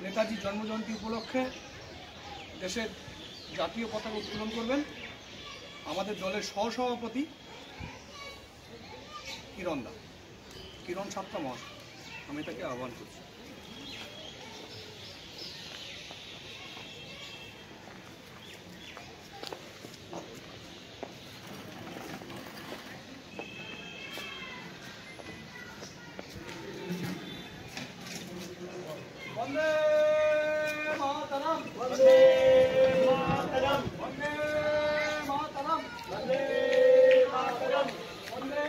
নেতাজির জন্মজয়ন্তী উপলক্ষে দেশের জাতীয় পতাকা উত্তোলন করবেন আমাদের দলের সহসভাপতি কিরণ সাত্রা মহাশয়। আমি তাকে আহ্বান করছি। বন্দে মাতরম, বন্দে মাতরম, বন্দে মাতরম, বন্দে মাতরম, বন্দে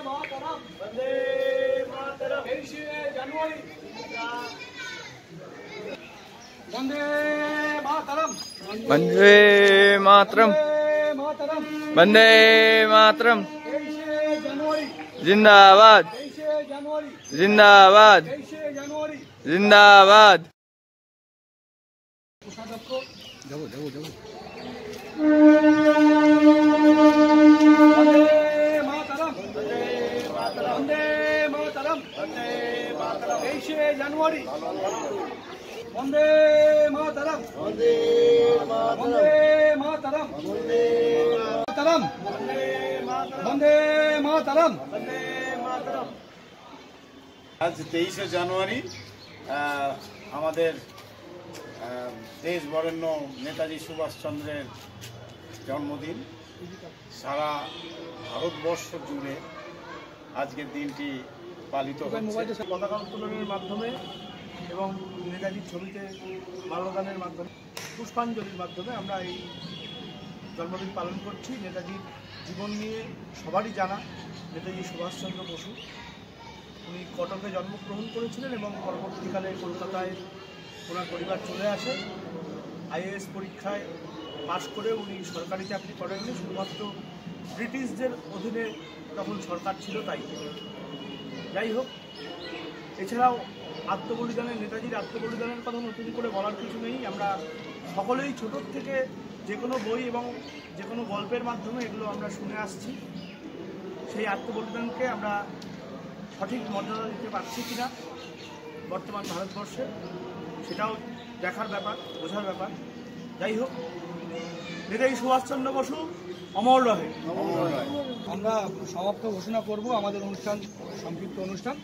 মাতরম, বন্দে মাতরম। 23শে জানুয়ারি বন্দে মাতরম, বন্দে মাতরম, বন্দে মাতরম। 23শে জানুয়ারি জিন্দাবাদ, 23শে জানুয়ারি জিন্দাবাদ, 23শে জানুয়ারি। জিন্দাবাদ। কোষাধ্যক্ষ বন্দে মাতরম, 23শে জানুয়ারি বন্দে মাতরম, বন্দে মাতরম, বন্দে মাতরম। আজ 23শে জানুয়ারি আমাদের দেশ বরেণ্য নেতাজি সুভাষচন্দ্রের জন্মদিন। সারা ভারতবর্ষ জুড়ে আজকের দিনটি পালিত হচ্ছে। পতাকা উত্তোলনের মাধ্যমে এবং নেতাজির ছবিতে মাল্যদানের মাধ্যমে, পুষ্পাঞ্জলির মাধ্যমে আমরা এই জন্মদিন পালন করছি। নেতাজির জীবন নিয়ে সবারই জানা। নেতাজি সুভাষচন্দ্র বসু উনি কটকে জন্মগ্রহণ করেছিলেন এবং পরবর্তীকালে কলকাতায় ওনার পরিবার চলে আসে। আইএএস পরীক্ষায় পাশ করে উনি সরকারি চাকরি করেননি, শুধুমাত্র ব্রিটিশদের অধীনে তখন সরকার ছিল তাই। যাই হোক, এছাড়াও আত্মবলিদানের, নেতাজির আত্মবলিদানের কথা নতুন করে বলার কিছু নেই। আমরা সকলেই ছোটোর থেকে যে কোনো বই এবং যে কোনো গল্পের মাধ্যমে এগুলো আমরা শুনে আসছি। সেই আত্মবলিদানকে আমরা সঠিক মর্যাদা দিতে পারছি কিনা বর্তমান ভারতবর্ষে, সেটাও দেখার ব্যাপার, বোঝার ব্যাপার। যাই হোক, নেতাজি সুভাষচন্দ্র বসু অমর রহে। আমরা সমাপ্ত ঘোষণা করব আমাদের অনুষ্ঠান, সংক্ষিপ্ত অনুষ্ঠান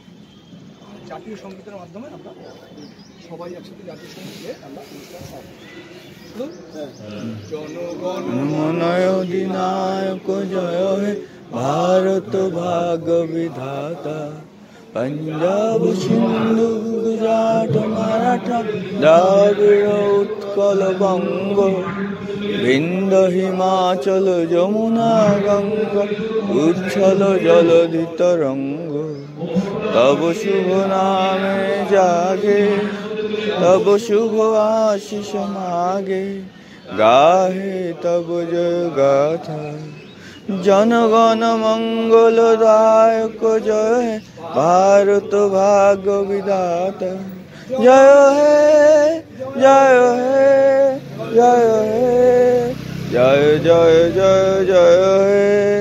জাতীয় সঙ্গীতের মাধ্যমে। আমরা সবাই একসাথে জাতীয় সঙ্গীত গেয়ে আমরা অনুষ্ঠান জনগণ মন অধিনায়ক জয় হে ভারত ভাগ্য বিধাতা। पंजाब सिंधु गुजरात मराठा द्राविड़ उत्कल बंग विंध्य हिमाचल यमुना गंगा उच्छल जलधि तरंग। तब शुभ नामे जागे तब शुभ आशीष मागे गाहे तब जय गाथा। जनगण मंगलदायक जय भारत भाग्य विधाता। जय हे जय हे जय हे जय जय जय जय हे।